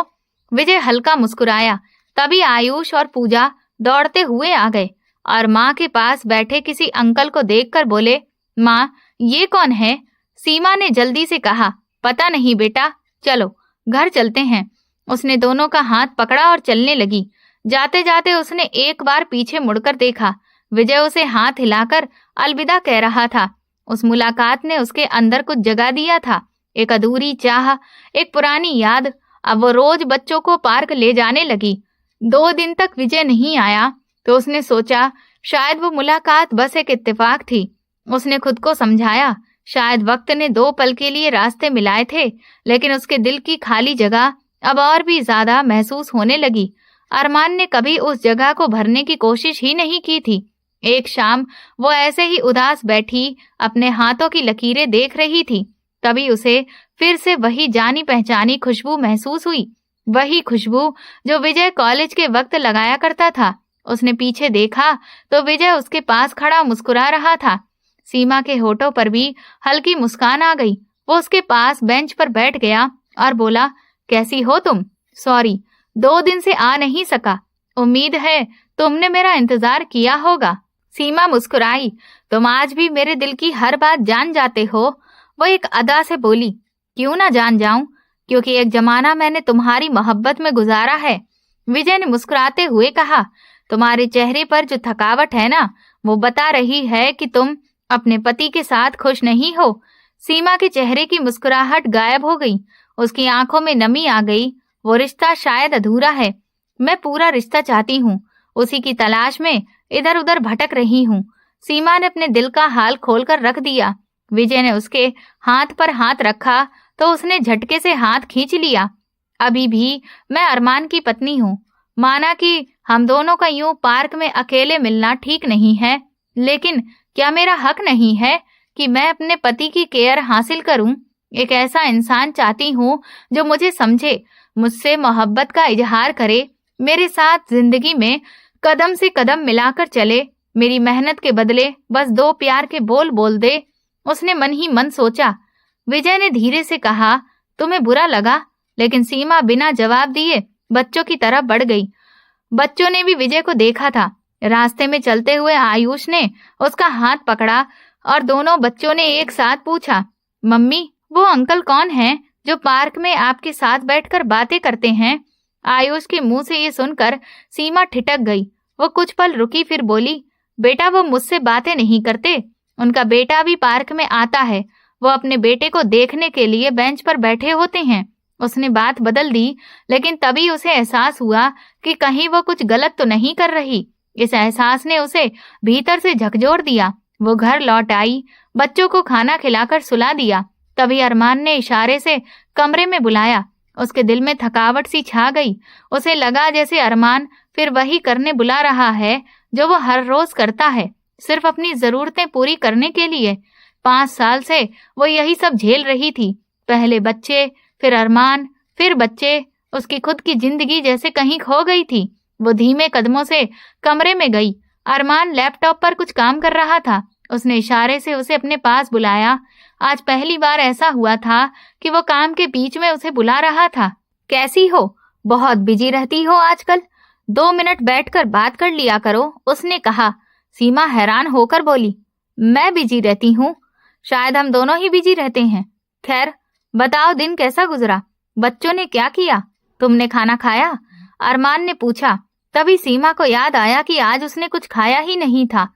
विजय हल्का मुस्कुराया। तभी आयुष और पूजा दौड़ते हुए आ गए और माँ के पास बैठे किसी अंकल को देखकर बोले, माँ, ये कौन है? सीमा ने जल्दी से कहा। पता नहीं बेटा, चलो घर चलते हैं। उसने दोनों का हाथ पकड़ा और चलने लगी। जाते जाते उसने एक बार पीछे मुड़कर देखा। विजय उसे हाथ हिलाकर अलविदा कह रहा था। उस मुलाकात ने उसके अंदर कुछ जगा दिया था, एक अधूरी चाह, एक पुरानी याद। अब वो रोज बच्चों को पार्क ले जाने लगी। 2 दिन तक विजय नहीं आया तो उसने सोचा शायद वो मुलाकात बस एक इत्तेफाक थी। उसने खुद को समझाया शायद वक्त ने 2 पल के लिए रास्ते मिलाए थे, लेकिन उसके दिल की खाली जगह अब और भी ज्यादा महसूस होने लगी। अरमान ने कभी उस जगह को भरने की कोशिश ही नहीं की थी। एक शाम वो ऐसे ही उदास बैठी अपने हाथों की लकीरें देख रही थी। तभी उसे फिर से वही जानी पहचानी खुशबू महसूस हुई, वही खुशबू जो विजय कॉलेज के वक्त लगाया करता था। उसने पीछे देखा तो विजय उसके पास खड़ा मुस्कुरा रहा था। सीमा के होठों पर भी हल्की मुस्कान आ गई। वो उसके पास बेंच पर बैठ गया और बोला, कैसी हो तुम? सॉरी, 2 दिन से आ नहीं सका। उम्मीद है तुमने मेरा इंतजार किया होगा। सीमा मुस्कुराई। तुम आज भी मेरे दिल की हर बात जान जाते हो। वो एक अदा से बोली। क्यों ना जान जाऊं, क्योंकि एक जमाना मैंने तुम्हारी मोहब्बत में गुजारा है। विजय ने मुस्कुराते हुए कहा। तुम्हारे चेहरे पर जो थकावट है ना, वो बता रही है कि तुम अपने पति के साथ खुश नहीं हो। सीमा के चेहरे की मुस्कुराहट गायब हो गई। उसकी आंखों में नमी आ गई। वो रिश्ता शायद अधूरा है। मैं पूरा रिश्ता चाहती हूँ। उसी की तलाश में इधर उधर भटक रही हूँ। सीमा ने अपने दिल का हाल खोलकर रख दिया। विजय ने उसके हाथ पर हाथ रखा तो उसने झटके से हाथ खींच लिया। अभी भी मैं अरमान की पत्नी हूँ। माना कि हम दोनों का यूं पार्क में अकेले मिलना ठीक नहीं है, लेकिन क्या मेरा हक नहीं है कि मैं अपने पति की केयर हासिल करूं? एक ऐसा इंसान चाहती हूँ जो मुझे समझे, मुझसे मोहब्बत का इजहार करे, मेरे साथ जिंदगी में कदम से कदम मिलाकर चले, मेरी मेहनत के बदले बस 2 प्यार के बोल बोल दे। उसने मन ही मन सोचा। विजय ने धीरे से कहा, तुम्हें बुरा लगा? लेकिन सीमा बिना जवाब दिए बच्चों की तरफ बढ़ गई। बच्चों ने भी विजय को देखा था। रास्ते में चलते हुए आयुष ने उसका हाथ पकड़ा और दोनों बच्चों ने एक साथ पूछा, मम्मी वो अंकल कौन हैं जो पार्क में आपके साथ बैठकर बातें करते हैं? आयुष के मुंह से ये सुनकर सीमा ठिठक गई। वो कुछ पल रुकी, फिर बोली, बेटा वो मुझसे बातें नहीं करते, उनका बेटा भी पार्क में आता है, वो अपने बेटे को देखने के लिए बेंच पर बैठे होते हैं। उसने बात बदल दी, लेकिन तभी उसे एहसास हुआ कि कहीं वो कुछ गलत तो नहीं कर रही। इस एहसास ने उसे भीतर से झकझोर दिया। वो घर लौट आई, बच्चों को खाना खिलाकर सुला दिया। तभी अरमान ने इशारे से कमरे में बुलाया। उसके दिल में थकावट सी छा गई। उसे लगा जैसे अरमान फिर वही करने बुला रहा है जो वो हर रोज करता है, सिर्फ अपनी जरूरतें पूरी करने के लिए। 5 साल से वो यही सब झेल रही थी। पहले बच्चे, फिर अरमान, फिर बच्चे। उसकी खुद की जिंदगी जैसे कहीं खो गई थी। वो धीमे कदमों से कमरे में गई। अरमान लैपटॉप पर कुछ काम कर रहा था। उसने इशारे से उसे अपने पास बुलाया। आज पहली बार ऐसा हुआ था कि वो काम के बीच में उसे बुला रहा था। कैसी हो? बहुत बिजी रहती हो आजकल, 2 मिनट बैठकर बात कर लिया करो, उसने कहा। सीमा हैरान होकर बोली, मैं बिजी रहती हूँ? शायद हम दोनों ही बिजी रहते हैं। खैर बताओ, दिन कैसा गुजरा? बच्चों ने क्या किया? तुमने खाना खाया? अरमान ने पूछा। तभी सीमा को याद आया कि आज उसने कुछ खाया ही नहीं था।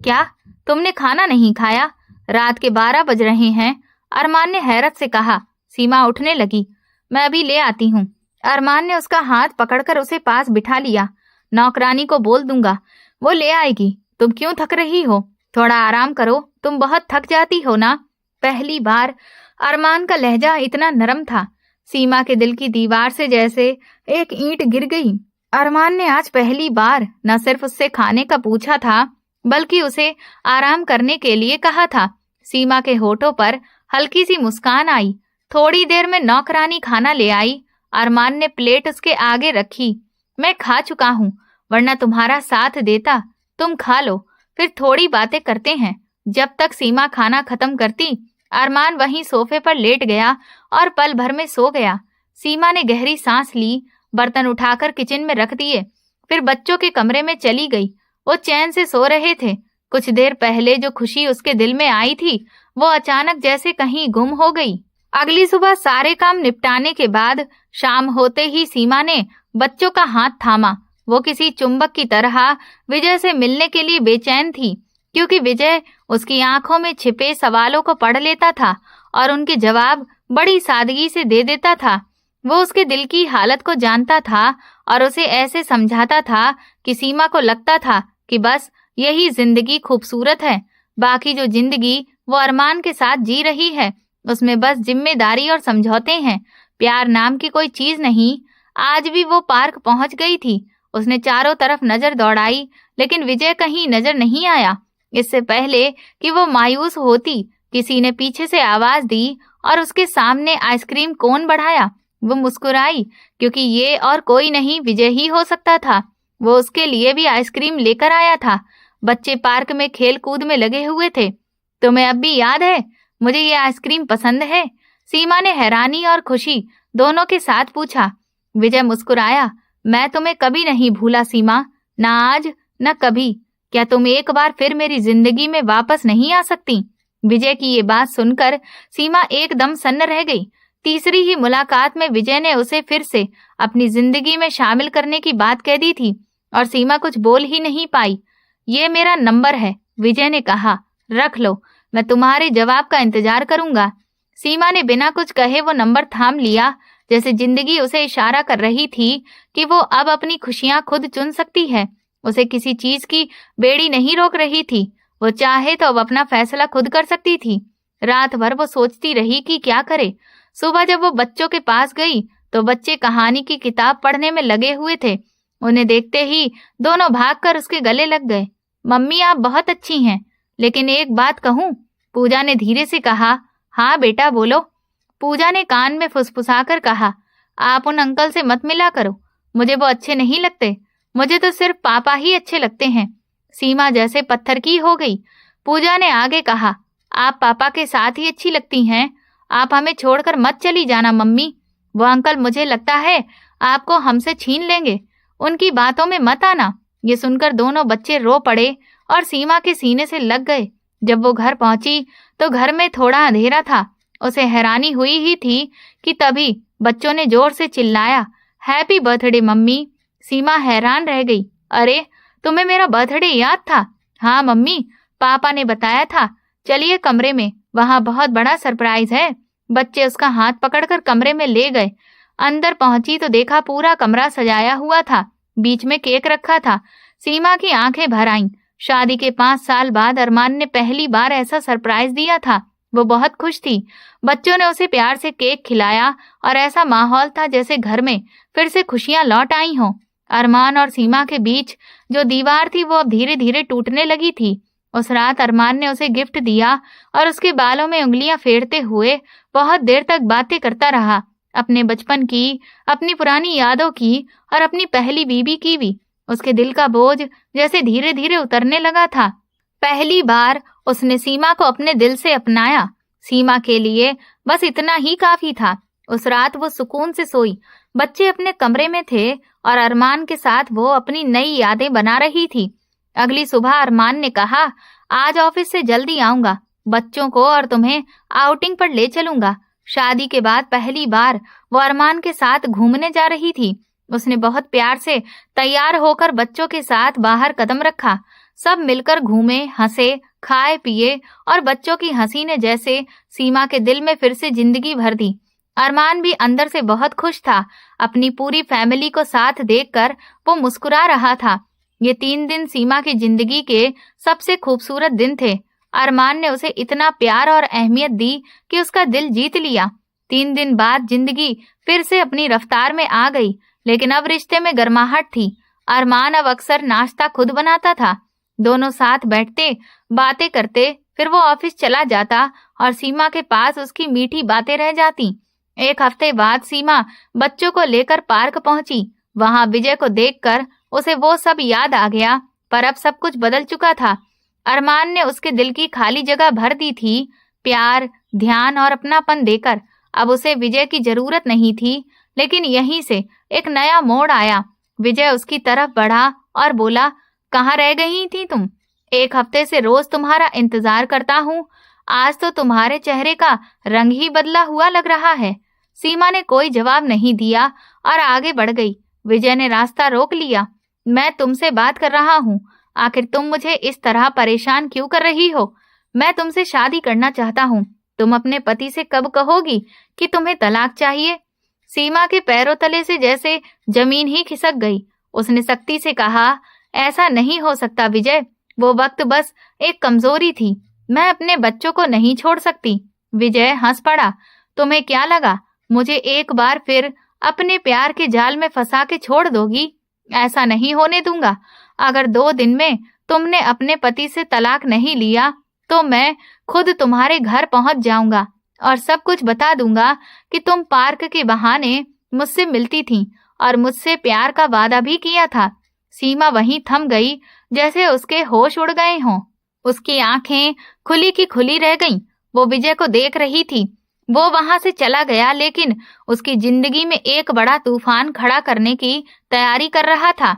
क्या तुमने खाना नहीं खाया? रात के 12 बज रहे हैं, अरमान ने हैरत से कहा। सीमा उठने लगी। मैं अभी ले आती हूँ। अरमान ने उसका हाथ पकड़कर उसे पास बिठा लिया। नौकरानी को बोल दूंगा, वो ले आएगी। तुम क्यों थक रही हो? थोड़ा आराम करो, तुम बहुत थक जाती हो ना। पहली बार अरमान का लहजा इतना नरम था। सीमा के दिल की दीवार से जैसे एक ईंट गिर गई। अरमान ने आज पहली बार न सिर्फ उससे खाने का पूछा था, बल्कि उसे आराम करने के लिए कहा था। सीमा के होठों पर हल्की सी मुस्कान आई। थोड़ी देर में नौकरानी खाना ले आई। अरमान ने प्लेट उसके आगे रखी। मैं खा चुका हूँ, वरना तुम्हारा साथ देता। तुम खा लो, फिर थोड़ी बातें करते हैं। जब तक सीमा खाना खत्म करती, अरमान वहीं सोफे पर लेट गया और पल भर में सो गया। सीमा ने गहरी सांस ली, बर्तन उठाकर किचन में रख दिए, फिर बच्चों के कमरे में चली गई। वो चैन से सो रहे थे। कुछ देर पहले जो खुशी उसके दिल में आई थी, वो अचानक जैसे कहीं गुम हो गई। अगली सुबह सारे काम निपटाने के बाद शाम होते ही सीमा ने बच्चों का हाथ थामा। वो किसी चुंबक की तरह विजय से मिलने के लिए बेचैन थी, क्योंकि विजय उसकी आंखों में छिपे सवालों को पढ़ लेता था और उनके जवाब बड़ी सादगी से दे देता था। वो उसके दिल की हालत को जानता था और उसे ऐसे समझाता था कि सीमा को लगता था कि बस यही जिंदगी खूबसूरत है। बाकी जो जिंदगी वो अरमान के साथ जी रही है, उसमें बस जिम्मेदारी और समझौते हैं, प्यार नाम की कोई चीज नहीं। आज भी वो पार्क पहुंच गई थी। उसने चारों तरफ नजर दौड़ाई, लेकिन विजय कहीं नजर नहीं आया। इससे पहले कि वो मायूस होती, किसी ने पीछे से आवाज दी और उसके सामने आइसक्रीम कोन बढ़ाया। वो मुस्कुराई, क्योंकि ये और कोई नहीं विजय ही हो सकता था। वो उसके लिए भी आइसक्रीम लेकर आया था। बच्चे पार्क में खेल कूद में लगे हुए थे। तुम्हें अब भी याद है, मुझे ये आइसक्रीम पसंद है? सीमा ने हैरानी और खुशी दोनों के साथ पूछा। विजय मुस्कुराया। मैं तुम्हें कभी नहीं भूला सीमा, ना आज न कभी। क्या तुम एक बार फिर मेरी जिंदगी में वापस नहीं आ सकती? विजय की ये बात सुनकर सीमा एकदम सन्न रह गई। तीसरी ही मुलाकात में विजय ने उसे फिर से अपनी जिंदगी में शामिल करने की बात कह दी थी और सीमा कुछ बोल ही नहीं पाई। ये मेरा नंबर है, विजय ने कहा, रख लो, मैं तुम्हारे जवाब का इंतजार करूंगा। सीमा ने बिना कुछ कहे वो नंबर थाम लिया, जैसे जिंदगी उसे इशारा कर रही थी कि वो अब अपनी खुशियां खुद चुन सकती है। उसे किसी चीज की बेड़ी नहीं रोक रही थी। वो चाहे तो अब अपना फैसला खुद कर सकती थी। रात भर वो सोचती रही कि क्या करे। सुबह जब वो बच्चों के पास गई तो बच्चे कहानी की किताब पढ़ने में लगे हुए थे। उन्हें देखते ही दोनों भागकर उसके गले लग गए। मम्मी, आप बहुत अच्छी हैं, लेकिन एक बात कहूं? पूजा ने धीरे से कहा। हाँ बेटा, बोलो। पूजा ने कान में फुसफुसाकर कहा, आप उन अंकल से मत मिला करो, मुझे वो अच्छे नहीं लगते। मुझे तो सिर्फ पापा ही अच्छे लगते हैं। सीमा जैसे पत्थर की हो गई। पूजा ने आगे कहा, आप पापा के साथ ही अच्छी लगती हैं। आप हमें छोड़कर मत चली जाना मम्मी। वो अंकल मुझे लगता है आपको हमसे छीन लेंगे। उनकी बातों में मत आना। ये सुनकर दोनों बच्चे रो पड़े और सीमा के सीने से लग गए। जब वो घर पहुंची तो घर में थोड़ा अंधेरा था। उसे हैरानी हुई ही थी कि तभी बच्चों ने जोर से चिल्लाया, हैप्पी बर्थडे मम्मी। सीमा हैरान रह गई। अरे, तुम्हें मेरा बर्थडे याद था? हाँ मम्मी, पापा ने बताया था। चलिए कमरे में, वहाँ बहुत बड़ा सरप्राइज है। बच्चे उसका हाथ पकड़कर कमरे में ले गए। अंदर पहुंची तो देखा पूरा कमरा सजाया हुआ था। बीच में केक रखा था। सीमा की आंखें भर आईं। शादी के 5 साल बाद अरमान ने पहली बार ऐसा सरप्राइज दिया था। वो बहुत खुश थी। बच्चों ने उसे प्यार से केक खिलाया और ऐसा माहौल था जैसे घर में फिर से खुशियां लौट आई हों। अरमान और सीमा के बीच जो दीवार थी वो अब धीरे धीरे टूटने लगी थी। उस रात अरमान ने उसे गिफ्ट दिया और उसके बालों में उंगलियां फेरते हुए बहुत देर तक बातें करता रहा। अपने बचपन की, अपनी पुरानी यादों की और अपनी पहली बीवी की भी। उसके दिल का बोझ जैसे धीरे धीरे उतरने लगा था। पहली बार उसने सीमा को अपने दिल से अपनाया। सीमा के लिए बस इतना ही काफी था। उस रात वो सुकून से सोई। बच्चे अपने कमरे में थे और अरमान के साथ वो अपनी नई यादें बना रही थी। अगली सुबह अरमान ने कहा, आज ऑफिस से जल्दी आऊंगा, बच्चों को और तुम्हें आउटिंग पर ले चलूंगा। शादी के बाद पहली बार वो अरमान के साथ घूमने जा रही थी। उसने बहुत प्यार से तैयार होकर बच्चों के साथ बाहर कदम रखा। सब मिलकर घूमे, हंसे, खाए पिए और बच्चों की हंसी ने जैसे सीमा के दिल में फिर से जिंदगी भर दी। अरमान भी अंदर से बहुत खुश था। अपनी पूरी फैमिली को साथ देखकर वो मुस्कुरा रहा था। ये 3 दिन सीमा की जिंदगी के सबसे खूबसूरत दिन थे। अरमान ने उसे इतना प्यार और अहमियत दी कि उसका दिल जीत लिया। 3 दिन बाद जिंदगी फिर से अपनी रफ्तार में आ गई, लेकिन अब रिश्ते में गर्माहट थी। अरमान अब अक्सर नाश्ता खुद बनाता था। दोनों साथ बैठते, बातें करते, फिर वो ऑफिस चला जाता और सीमा के पास उसकी मीठी बातें रह जाती। 1 हफ्ते बाद सीमा बच्चों को लेकर पार्क पहुंची। वहां विजय को देखकर उसे वो सब याद आ गया, पर अब सब कुछ बदल चुका था। अरमान ने उसके दिल की खाली जगह भर दी थी, प्यार, ध्यान और अपनापन देकर। अब उसे विजय की जरूरत नहीं थी, लेकिन यहीं से एक नया मोड़ आया। विजय उसकी तरफ बढ़ा और बोला, कहाँ रह गई थी तुम? 1 हफ्ते से रोज तुम्हारा इंतजार करता हूँ। आज तो तुम्हारे चेहरे का रंग ही बदला हुआ लग रहा है। सीमा ने कोई जवाब नहीं दिया और आगे बढ़ गई। विजय ने रास्ता रोक लिया। मैं तुमसे बात कर रहा हूँ, आखिर तुम मुझे इस तरह परेशान क्यों कर रही हो? मैं तुमसे शादी करना चाहता हूँ। तुम अपने पति से कब कहोगी कि तुम्हें तलाक चाहिए? सीमा के पैरों तले से जैसे जमीन ही खिसक गई। उसने सख्ती से कहा, ऐसा नहीं हो सकता विजय, वो वक्त बस एक कमजोरी थी। मैं अपने बच्चों को नहीं छोड़ सकती। विजय हंस पड़ा। तुम्हें क्या लगा मुझे एक बार फिर अपने प्यार के जाल में फंसा के छोड़ दोगी? ऐसा नहीं होने दूंगा। अगर 2 दिन में तुमने अपने पति से तलाक नहीं लिया तो मैं खुद तुम्हारे घर पहुंच जाऊंगा और सब कुछ बता दूंगा कि तुम पार्क के बहाने मुझसे मिलती थीं और मुझसे प्यार का वादा भी किया था। सीमा वहीं थम गई, जैसे उसके होश उड़ गए हों। उसकी आंखें खुली की खुली रह गईं। वो विजय को देख रही थी। वो वहां से चला गया, लेकिन उसकी जिंदगी में एक बड़ा तूफान खड़ा करने की तैयारी कर रहा था।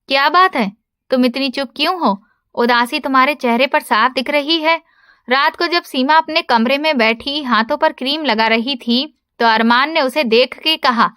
क्या बात है, तुम इतनी चुप क्यों हो? उदासी तुम्हारे चेहरे पर साफ दिख रही है। रात को जब सीमा अपने कमरे में बैठी हाथों पर क्रीम लगा रही थी तो अरमान ने उसे देख के कहा।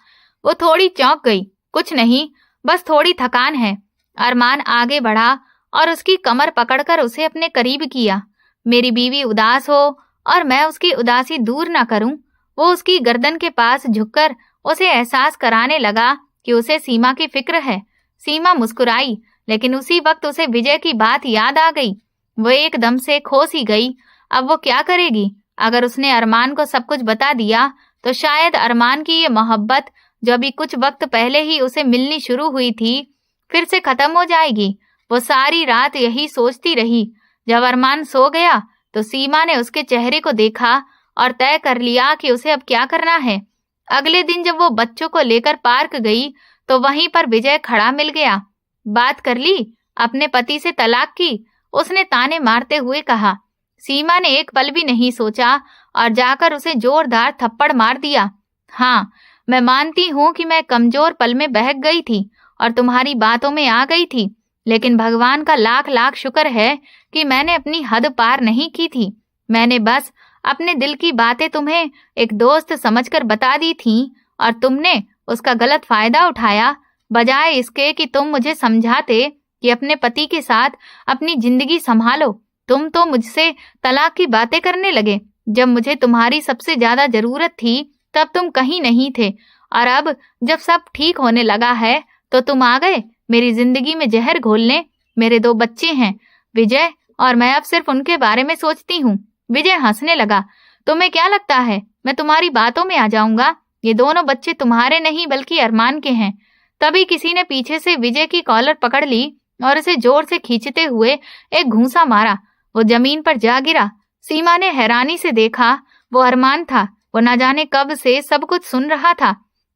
वो थोड़ी चौंक गई। कुछ नहीं, बस थोड़ी थकान है। अरमान आगे बढ़ा और उसकी कमर पकड़कर उसे अपने करीब किया। मेरी बीवी उदास हो और मैं उसकी उदासी दूर ना करूं। वो उसकी गर्दन के पास झुककर उसे एहसास कराने लगा कि उसे सीमा की फिक्र है। सीमा मुस्कुराई, लेकिन उसी वक्त उसे विजय की बात याद आ गई। वो एकदम से खो सी गई। अब वो क्या करेगी? अगर उसने अरमान को सब कुछ बता दिया तो शायद अरमान की ये मोहब्बत, जो अभी कुछ वक्त पहले ही उसे मिलनी शुरू हुई थी, फिर से खत्म हो जाएगी। वो सारी रात यही सोचती रही। जब अरमान सो गया तो सीमा ने उसके चेहरे को देखा और तय कर लिया कि उसे अब क्या करना है। अगले दिन जब वो बच्चों को लेकर पार्क गई तो वहीं पर विजय खड़ा मिल गया। बात कर ली अपने पति से तलाक की? उसने ताने मारते हुए कहा। सीमा ने एक पल भी नहीं सोचा और जाकर उसे जोरदार थप्पड़ मार दिया। हाँ, मैं मानती हूँ कि मैं कमजोर पल में बहक गई थी और तुम्हारी बातों में आ गई थी, लेकिन भगवान का लाख लाख शुक्र है कि मैंने अपनी हद पार नहीं की थी। मैंने बस अपने दिल की बातें तुम्हें एक दोस्त समझकर बता दी थीं और तुमने उसका गलत फायदा उठाया, बजाय इसके कि तुम मुझे समझाते कि अपने पति के साथ अपनी जिंदगी संभालो। तुम तो मुझसे तलाक की बातें करने लगे। जब मुझे तुम्हारी सबसे ज्यादा जरूरत थी तब तुम कहीं नहीं थे, और अब जब सब ठीक होने लगा है तो तुम आ गए मेरी जिंदगी में जहर घोलने। मेरे 2 बच्चे हैं, विजय, और मैं अब सिर्फ उनके बारे में सोचती हूँ। विजय हंसने लगा। तुम्हें क्या लगता है मैं तुम्हारी बातों में आ जाऊंगा? ये दोनों बच्चे तुम्हारे नहीं बल्कि अरमान के हैं। तभी किसी ने पीछे से विजय की कॉलर पकड़ ली और उसे जोर से खींचते हुए एक घूंसा मारा। वो जमीन पर जा गिरा। सीमा ने हैरानी से देखा। वो अरमान था। वो न जाने कब से सब कुछ सुन रहा था।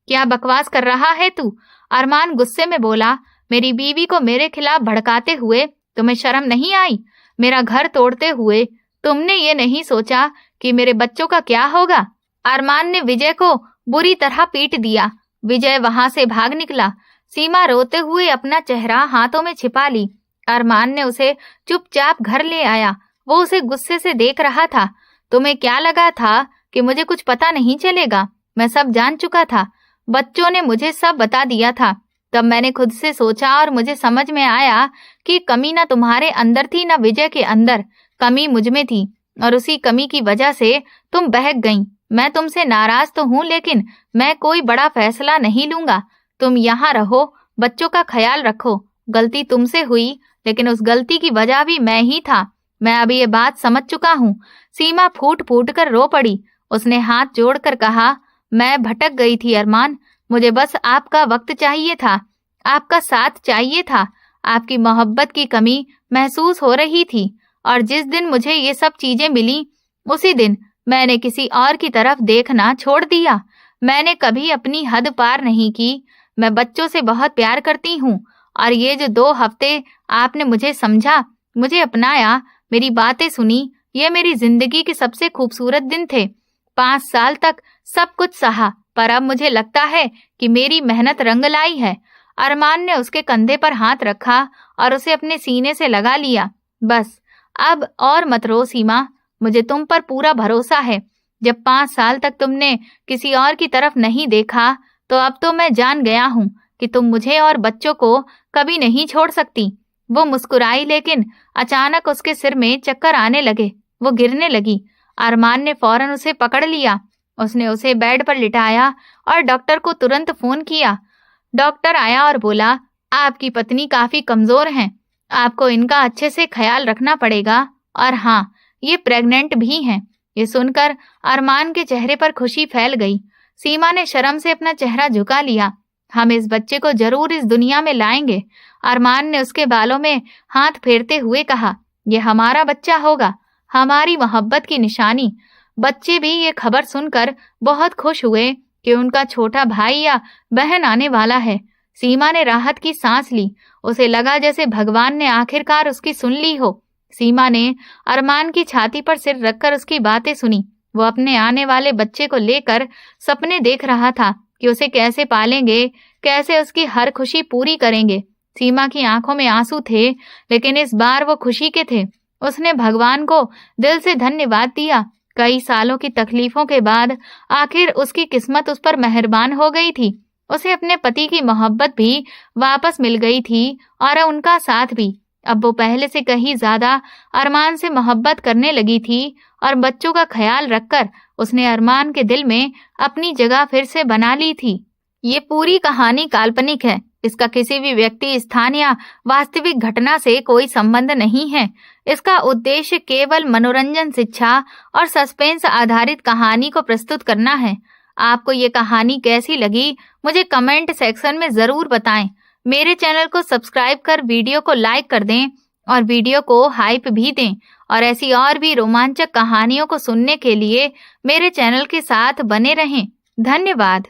क्या बकवास कर रहा है तू? अरमान गुस्से में बोला। मेरी बीवी को मेरे खिलाफ भड़काते हुए तुम्हें शर्म नहीं आई? मेरा घर तोड़ते हुए तुमने ये नहीं सोचा कि मेरे बच्चों का क्या होगा? अरमान ने विजय को बुरी तरह पीट दिया। विजय वहां से भाग निकला। सीमा रोते हुए अपना चेहरा हाथों में छिपा ली। अरमान ने उसे चुपचाप घर ले आया। वो उसे गुस्से से देख रहा था। तुम्हें क्या लगा था कि मुझे कुछ पता नहीं चलेगा? मैं सब जान चुका था। बच्चों ने मुझे सब बता दिया था। तब मैंने खुद से सोचा और मुझे समझ में आया कि कमी ना तुम्हारे अंदर थी ना विजय के अंदर, कमी मुझ में थी, और उसी कमी की वजह से तुम बहक गईं। मैं तुमसे नाराज तो हूँ, लेकिन मैं कोई बड़ा फैसला नहीं लूंगा। तुम यहाँ रहो, बच्चों का ख्याल रखो। गलती तुमसे हुई, लेकिन उस गलती की वजह भी मैं ही था। मैं अभी ये बात समझ चुका हूँ। सीमा फूट फूट कर रो पड़ी। उसने हाथ जोड़कर कहा, मैं भटक गई थी अरमान। मुझे बस आपका वक्त चाहिए था, आपका साथ चाहिए था। आपकी मोहब्बत की कमी महसूस हो रही थी, और जिस दिन मुझे ये सब चीजें मिली उसी दिन मैंने किसी और की तरफ देखना छोड़ दिया। मैंने कभी अपनी हद पार नहीं की। मैं बच्चों से बहुत प्यार करती हूँ, और ये जो 2 हफ्ते आपने मुझे समझा, मुझे अपनाया, मेरी बातें सुनी, ये मेरी जिंदगी के सबसे खूबसूरत दिन थे। 5 साल तक सब कुछ सहा, पर अब मुझे लगता है कि मेरी मेहनत रंग लाई है। अरमान ने उसके कंधे पर हाथ रखा और उसे अपने सीने से लगा लिया। बस अब और मत रो सीमा, मुझे तुम पर पूरा भरोसा है। जब 5 साल तक तुमने किसी और की तरफ नहीं देखा, तो अब तो मैं जान गया हूँ कि तुम मुझे और बच्चों को कभी नहीं छोड़ सकती। वो मुस्कुराई, लेकिन अचानक उसके सिर में चक्कर आने लगे। वो गिरने लगी। अरमान ने फौरन उसे पकड़ लिया। उसने उसे बेड पर लिटाया और डॉक्टर को तुरंत फोन किया। डॉक्टर आया और बोला, आपकी पत्नी काफी कमजोर हैं, आपको इनका अच्छे से ख्याल रखना पड़ेगा, और हाँ, ये प्रेग्नेंट भी हैं। ये सुनकर अरमान के चेहरे पर खुशी फैल गई। सीमा ने शर्म से अपना चेहरा झुका लिया। हम इस बच्चे को जरूर इस दुनिया में लाएंगे। अरमान ने उसके बालों में हाथ फेरते हुए कहा, ये हमारा बच्चा होगा, हमारी मोहब्बत की निशानी। बच्चे भी ये खबर सुनकर बहुत खुश हुए कि उनका छोटा भाई या बहन आने वाला है। सीमा ने राहत की सांस ली। उसे लगा जैसे भगवान ने आखिरकार उसकी सुन ली हो। सीमा ने अरमान की छाती पर सिर रखकर उसकी बातें सुनी। वो अपने आने वाले बच्चे को लेकर सपने देख रहा था कि उसे कैसे पालेंगे, कैसे उसकी हर खुशी पूरी करेंगे। सीमा की आंखों में आंसू थे, लेकिन इस बार वो खुशी के थे। उसने भगवान को दिल से धन्यवाद दिया। कई सालों की तकलीफों के बाद आखिर उसकी किस्मत उस पर मेहरबान हो गई थी। उसे अपने पति की मोहब्बत भी वापस मिल गई थी, और उनका साथ भी। अब वो पहले से कहीं ज्यादा अरमान से मोहब्बत करने लगी थी, और बच्चों का ख्याल रखकर उसने अरमान के दिल में अपनी जगह फिर से बना ली थी। ये पूरी कहानी काल्पनिक है, इसका किसी भी व्यक्ति, स्थान या वास्तविक घटना से कोई संबंध नहीं है। इसका उद्देश्य केवल मनोरंजन, शिक्षा और सस्पेंस आधारित कहानी को प्रस्तुत करना है। आपको ये कहानी कैसी लगी, मुझे कमेंट सेक्शन में जरूर बताएं। मेरे चैनल को सब्सक्राइब कर वीडियो को लाइक कर दें और वीडियो को हाइप भी दें। और ऐसी और भी रोमांचक कहानियों को सुनने के लिए मेरे चैनल के साथ बने रहें। धन्यवाद।